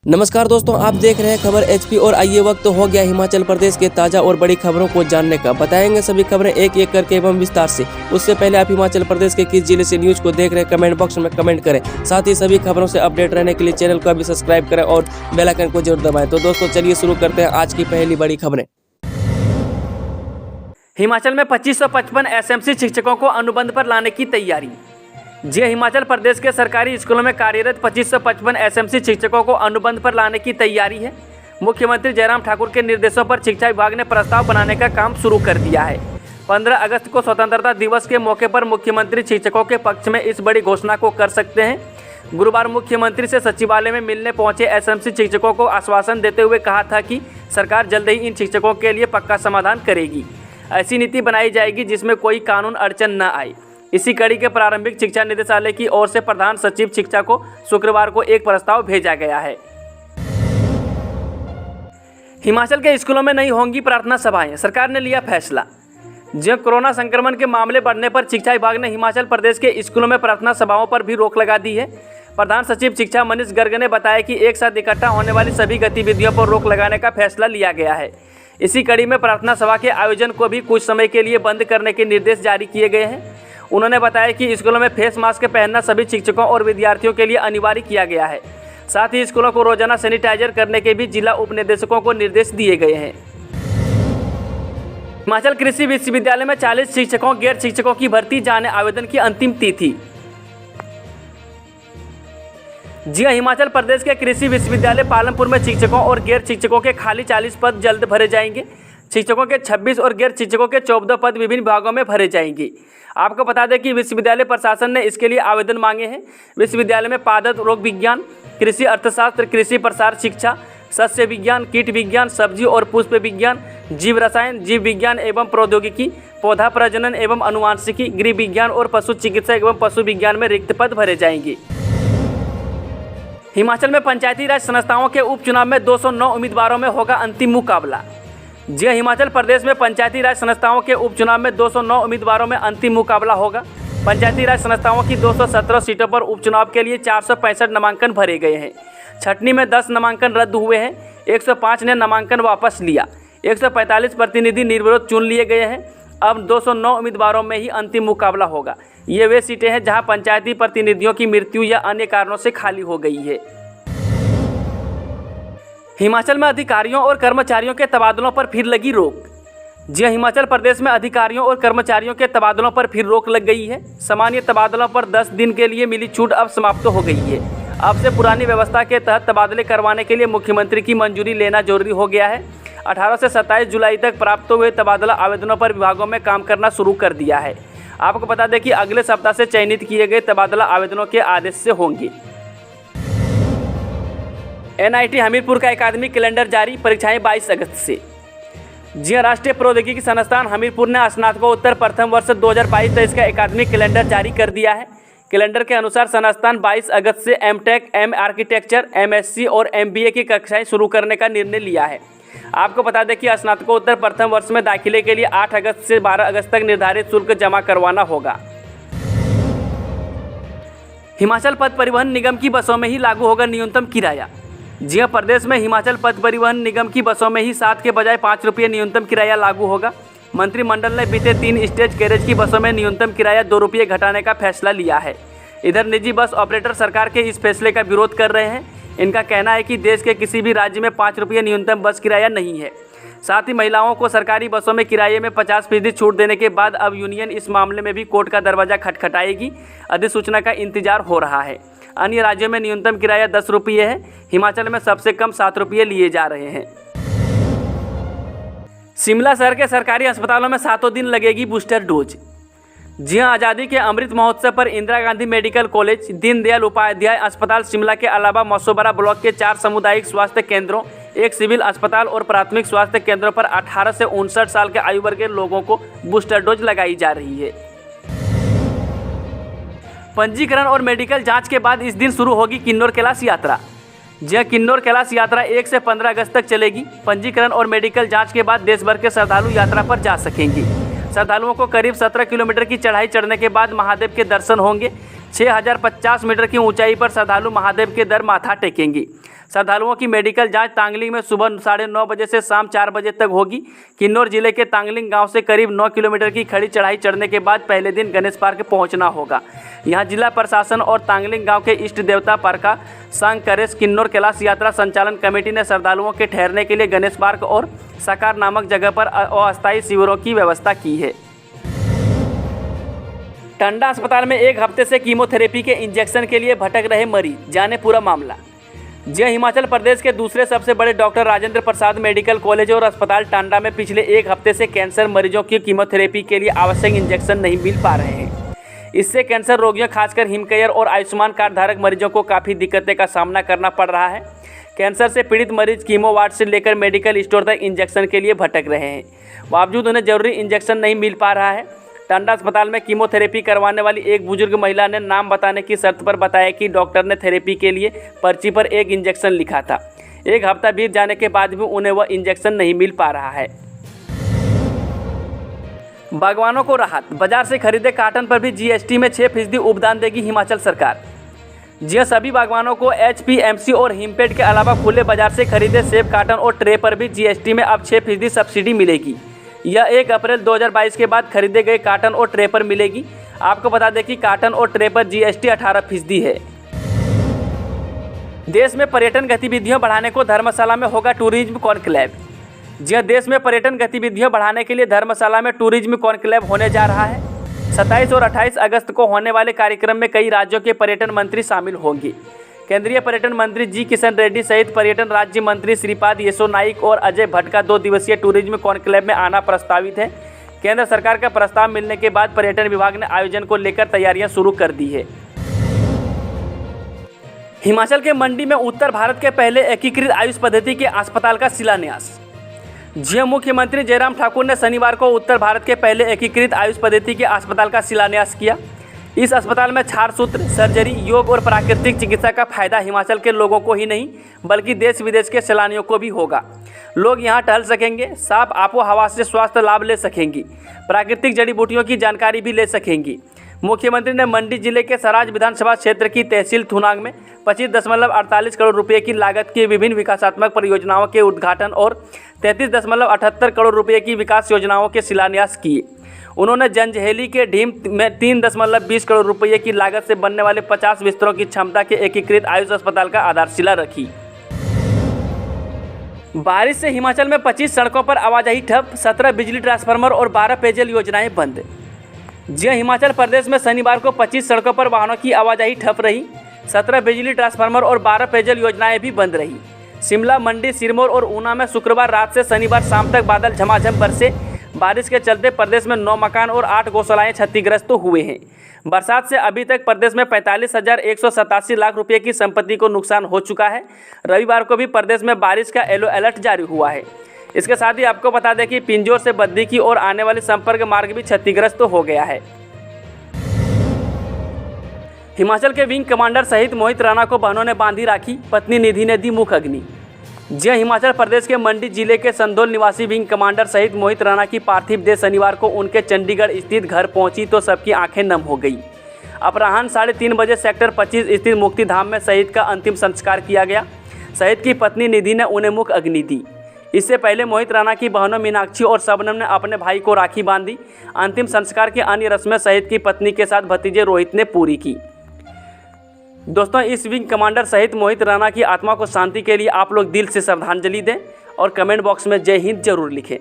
नमस्कार दोस्तों, आप देख रहे हैं खबर एचपी और आइए वक्त हो गया हिमाचल प्रदेश के ताज़ा और बड़ी खबरों को जानने का। बताएंगे सभी खबरें एक एक करके एवं विस्तार से। उससे पहले आप हिमाचल प्रदेश के किस जिले से न्यूज को देख रहे हैं कमेंट बॉक्स में कमेंट करें। साथ ही सभी खबरों से अपडेट रहने के लिए चैनल को अभी सब्सक्राइब करें और बेल आइकन को जरूर दबाएं। तो दोस्तों चलिए शुरू करते हैं आज की पहली बड़ी खबरें। हिमाचल में 2555 एसएमसी शिक्षकों को अनुबंध पर लाने की तैयारी। जी, हिमाचल प्रदेश के सरकारी स्कूलों में कार्यरत 2555 एसएमसी शिक्षकों को अनुबंध पर लाने की तैयारी है। मुख्यमंत्री जयराम ठाकुर के निर्देशों पर शिक्षा विभाग ने प्रस्ताव बनाने का काम शुरू कर दिया है। 15 अगस्त को स्वतंत्रता दिवस के मौके पर मुख्यमंत्री शिक्षकों के पक्ष में इस बड़ी घोषणा को कर सकते हैं। गुरुवार मुख्यमंत्री से सचिवालय में मिलने पहुंचे एसएमसी शिक्षकों को आश्वासन देते हुए कहा था कि सरकार जल्द ही इन शिक्षकों के लिए पक्का समाधान करेगी। ऐसी नीति बनाई जाएगी जिसमें कोई कानून अड़चन न आए। इसी कड़ी के प्रारंभिक शिक्षा निदेशालय की ओर से प्रधान सचिव शिक्षा को शुक्रवार को एक प्रस्ताव भेजा गया है। हिमाचल के स्कूलों में नहीं होंगी प्रार्थना सभाएं, सरकार ने लिया फैसला। जब कोरोना संक्रमण के मामले बढ़ने पर शिक्षा विभाग ने हिमाचल प्रदेश के स्कूलों में प्रार्थना सभाओं पर भी रोक लगा दी है। प्रधान सचिव शिक्षा मनीष गर्ग ने बताया कि एक साथ इकट्ठा होने वाली सभी गतिविधियों पर रोक लगाने का फैसला लिया गया है। इसी कड़ी में प्रार्थना सभा के आयोजन को भी कुछ समय के लिए बंद करने के निर्देश जारी किए गए हैं। उन्होंने बताया कि स्कूलों में फेस मास्क पहनना सभी शिक्षकों और विद्यार्थियों के लिए अनिवार्य किया गया है। साथ ही स्कूलों को रोजाना सैनिटाइजर करने के भी जिला उप निदेशकों को निर्देश दिए गए हैं। हिमाचल कृषि विश्वविद्यालय में 40 शिक्षकों गैर शिक्षकों की भर्ती जाने आवेदन की अंतिम तिथि। जी, हिमाचल प्रदेश के कृषि विश्वविद्यालय पालमपुर में शिक्षकों और गैर शिक्षकों के खाली 40 पद जल्द भरे जाएंगे। शिक्षकों के 26 और गैर शिक्षकों के 14 पद विभिन्न विभागों में भरे जाएंगे। आपको बता दें कि विश्वविद्यालय प्रशासन ने इसके लिए आवेदन मांगे हैं। विश्वविद्यालय में पादप रोग विज्ञान, कृषि अर्थशास्त्र, कृषि प्रसार शिक्षा, सस्य विज्ञान, कीट विज्ञान, सब्जी और पुष्प विज्ञान, जीव रसायन, जीव विज्ञान एवं प्रौद्योगिकी, पौधा प्रजनन एवं अनुवांशिकी, गृह विज्ञान और पशु चिकित्सा एवं पशु विज्ञान में रिक्त पद भरे जाएंगे। हिमाचल में पंचायती राज संस्थाओं के उपचुनाव में 209 उम्मीदवारों में होगा अंतिम मुकाबला। जी, हिमाचल प्रदेश में पंचायती राज संस्थाओं के उपचुनाव में 209 उम्मीदवारों में अंतिम मुकाबला होगा। पंचायती राज संस्थाओं की 217 सीटों पर उपचुनाव के लिए 465 नामांकन भरे गए हैं। छटनी में 10 नामांकन रद्द हुए हैं। 105 ने नामांकन वापस लिया। 145 प्रतिनिधि निर्विरोध चुन लिए गए हैं। अब 209 उम्मीदवारों में ही अंतिम मुकाबला होगा। ये वे सीटें हैं जहां पंचायती प्रतिनिधियों की मृत्यु या अन्य कारणों से खाली हो गई है। हिमाचल में अधिकारियों और कर्मचारियों के तबादलों पर फिर लगी रोक। जी, हिमाचल प्रदेश में अधिकारियों और कर्मचारियों के तबादलों पर फिर रोक लग गई है। सामान्य तबादलों पर 10 दिन के लिए मिली छूट अब समाप्त हो गई है। अब से पुरानी व्यवस्था के तहत तबादले करवाने के लिए मुख्यमंत्री की मंजूरी लेना जरूरी हो गया है। 18 से 27 जुलाई तक प्राप्त हुए तबादला आवेदनों पर विभागों में काम करना शुरू कर दिया है। आपको बता दें कि अगले सप्ताह से चयनित किए गए तबादला आवेदनों के आदेश से होंगे। एनआईटी हमीरपुर का एकेडमिक कैलेंडर जारी, परीक्षाएं 22 अगस्त से। जी, राष्ट्रीय प्रौद्योगिकी संस्थान हमीरपुर ने स्नातकोत्तर प्रथम वर्ष 2022-23 का एकेडमिक कैलेंडर जारी कर दिया है। कैलेंडर के अनुसार संस्थान 22 अगस्त से एमटेक, एम आर्किटेक्चर, एमएससी और एमबीए की कक्षाएं शुरू करने का निर्णय लिया है। आपको बता दें कि स्नातकोत्तर प्रथम वर्ष में दाखिले के लिए 8 अगस्त से 12 अगस्त तक निर्धारित शुल्क जमा करवाना होगा। हिमाचल पथ परिवहन निगम की बसों में ही लागू होगा न्यूनतम किराया। जी हाँ, प्रदेश में हिमाचल पथ परिवहन निगम की बसों में ही 7 के बजाय 5 रुपये न्यूनतम किराया लागू होगा। मंत्रिमंडल ने बीते 3 स्टेज कैरेज की बसों में न्यूनतम किराया 2 रुपये घटाने का फैसला लिया है। इधर निजी बस ऑपरेटर सरकार के इस फैसले का विरोध कर रहे हैं। इनका कहना है कि देश के किसी भी राज्य में 5 रुपये न्यूनतम बस किराया नहीं है। साथ ही महिलाओं को सरकारी बसों में किराए में 50% छूट देने के बाद अब यूनियन इस मामले में भी कोर्ट का दरवाजा खटखटाएगी। अधिसूचना का इंतजार हो रहा है। अन्य राज्यों में न्यूनतम किराया 10 रुपये है। हिमाचल में सबसे कम 7 रुपये लिए जा रहे हैं। शिमला शहर के सरकारी अस्पतालों में 7 दिन लगेगी बूस्टर डोज। जी हाँ, आज़ादी के अमृत महोत्सव पर इंदिरा गांधी मेडिकल कॉलेज, दीनदयाल उपाध्याय अस्पताल शिमला के अलावा मौसोबरा ब्लॉक के 4 सामुदायिक स्वास्थ्य केंद्रों, 1 सिविल अस्पताल और प्राथमिक स्वास्थ्य केंद्रों पर 18 से 59 साल के आयु वर्ग के लोगों को बूस्टर डोज लगाई जा रही है। पंजीकरण और मेडिकल जांच के बाद इस दिन शुरू होगी किन्नौर कैलाश यात्रा। जी, किन्नौर कैलाश यात्रा 1 से 15 अगस्त तक चलेगी। पंजीकरण और मेडिकल जांच के बाद देश भर के श्रद्धालु यात्रा पर जा सकेंगे। श्रद्धालुओं को करीब 17 किलोमीटर की चढ़ाई चढ़ने के बाद महादेव के दर्शन होंगे। 6050 मीटर की ऊंचाई पर श्रद्धालु महादेव के दर माथा टेकेंगे। श्रद्धालुओं की मेडिकल जांच तांगलिंग में सुबह 9:30 बजे से शाम 4 बजे तक होगी। किन्नौर जिले के तांगलिंग गांव से करीब 9 किलोमीटर की खड़ी चढ़ाई चढ़ने के बाद पहले दिन गणेश पार्क पहुंचना होगा। यहां जिला प्रशासन और तांगलिंग गांव के इष्ट देवता परका संघ करेश किन्नौर कैलाश यात्रा संचालन कमेटी ने श्रद्धालुओं के ठहरने के लिए गणेश पार्क और साकार नामक जगह पर अस्थायी शिविरों की व्यवस्था की है। टांडा अस्पताल में एक हफ्ते से कीमोथेरेपी के इंजेक्शन के लिए भटक रहे मरीज, जाने पूरा मामला। जी हिमाचल प्रदेश के दूसरे सबसे बड़े doctor Rajendra Prasad medical college और अस्पताल टांडा में पिछले एक हफ्ते से कैंसर मरीजों की कीमोथेरेपी के लिए आवश्यक इंजेक्शन नहीं मिल पा रहे हैं। इससे कैंसर रोगियों खासकर हिमकेयर और आयुष्मान कार्ड धारक मरीजों को काफ़ी दिक्कतें का सामना करना पड़ रहा है। कैंसर से पीड़ित मरीज कीमो वार्ड से लेकर मेडिकल स्टोर तक इंजेक्शन के लिए भटक रहे हैं, बावजूद उन्हें जरूरी इंजेक्शन नहीं मिल पा रहा है। टांडा अस्पताल में कीमोथेरेपी करवाने वाली एक बुजुर्ग महिला ने नाम बताने की शर्त पर बताया कि डॉक्टर ने थेरेपी के लिए पर्ची पर एक इंजेक्शन लिखा था। एक हफ्ता बीत जाने के बाद भी उन्हें वह इंजेक्शन नहीं मिल पा रहा है। बागवानों को राहत, बाजार से खरीदे काटन पर भी जीएसटी में 6% उपदान देगी हिमाचल सरकार। जी सभी बागवानों को एचपीएमसी और हिमफेड के अलावा खुले बाजार से खरीदे सेब, काटन और ट्रे पर भी जीएसटी में अब 6% सब्सिडी मिलेगी। यह 1 अप्रैल 2022 के बाद खरीदे गए काटन और ट्रे पर मिलेगी। आपको बता दें कि काटन और ट्रे पर जीएसटी 18% है। देश में पर्यटन गतिविधियों बढ़ाने को धर्मशाला में होगा टूरिज्म कॉन्क्लेव। जी देश में पर्यटन गतिविधियों बढ़ाने के लिए धर्मशाला में टूरिज्म कॉन्क्लेव होने जा रहा है। 27 और 28 अगस्त को होने वाले कार्यक्रम में कई राज्यों के पर्यटन मंत्री शामिल होंगे। केंद्रीय पर्यटन मंत्री जी किशन रेड्डी सहित पर्यटन राज्य मंत्री श्रीपाद येसो नाइक और अजय भट्ट का 2 दिवसीय टूरिज्म कॉन्क्लेव में आना प्रस्तावित है। केंद्र सरकार का प्रस्ताव मिलने के बाद पर्यटन विभाग ने आयोजन को लेकर तैयारियां शुरू कर दी है। हिमाचल के मंडी में उत्तर भारत के पहले एकीकृत आयुष पद्धति के अस्पताल का शिलान्यास। जी मुख्यमंत्री जयराम ठाकुर ने शनिवार को उत्तर भारत के पहले एकीकृत आयुष पद्धति के अस्पताल का शिलान्यास किया। इस अस्पताल में क्षार सूत्र, सर्जरी, योग और प्राकृतिक चिकित्सा का फायदा हिमाचल के लोगों को ही नहीं बल्कि देश विदेश के सैलानियों को भी होगा। लोग यहां टहल सकेंगे, साफ आबो हवा से स्वास्थ्य लाभ ले सकेंगी, प्राकृतिक जड़ी बूटियों की जानकारी भी ले सकेंगी। मुख्यमंत्री ने मंडी जिले के सराज विधानसभा क्षेत्र की तहसील थुनाग में 25.48 करोड़ रुपये की लागत की विभिन्न विकासात्मक परियोजनाओं के उद्घाटन और 33.78 करोड़ रुपये की विकास योजनाओं के शिलान्यास किए। उन्होंने जंजैहली के ढीम में 3.20 करोड़ रुपये की लागत से बनने वाले 50 बिस्तरों की क्षमता के एकीकृत आयुष अस्पताल का आधारशिला रखी। बारिश से हिमाचल में 25 सड़कों पर आवाजाही ठप, 17 बिजली ट्रांसफार्मर और 12 पेयजल योजनाएं बंद। जी हिमाचल प्रदेश में शनिवार को 25 सड़कों पर वाहनों की आवाजाही ठप रही। 17 बिजली ट्रांसफार्मर और 12 पेयजल योजनाएं भी बंद रही। शिमला, मंडी, सिरमौर और ऊना में शुक्रवार रात से शनिवार शाम तक बादल झमाझम बरसे। बारिश के चलते प्रदेश में 9 मकान और 8 गौशालाएं क्षतिग्रस्त हुए हैं। बरसात से अभी तक प्रदेश में 45,187 लाख रुपए की संपत्ति को नुकसान हो चुका है। रविवार को भी प्रदेश में बारिश का येलो अलर्ट जारी हुआ है। इसके साथ ही आपको बता दें कि पिंजौर से बद्दी की ओर आने वाले संपर्क मार्ग भी क्षतिग्रस्त हो गया है। हिमाचल के विंग कमांडर शहीद मोहित राणा को बहनों ने बांधी राखी, पत्नी निधि ने दी मुख अग्नि। जी हिमाचल प्रदेश के मंडी जिले के संदोल निवासी विंग कमांडर शहीद मोहित राणा की पार्थिव देह शनिवार को उनके चंडीगढ़ स्थित घर पहुंची तो सबकी आंखें नम हो गई। अपराह्न 3:30 बजे सेक्टर 25 स्थित मुक्तिधाम में शहीद का अंतिम संस्कार किया गया। शहीद की पत्नी निधि ने उन्हें मुख अग्नि दी। इससे पहले मोहित राणा की बहनों मीनाक्षी और शबनम ने अपने भाई को राखी बांधी। अंतिम संस्कार की अन्य रस्में शहीद की पत्नी के साथ भतीजे रोहित ने पूरी की। दोस्तों, इस विंग कमांडर शहीद मोहित राणा की आत्मा को शांति के लिए आप लोग दिल से श्रद्धांजलि दें और कमेंट बॉक्स में जय हिंद जरूर लिखें।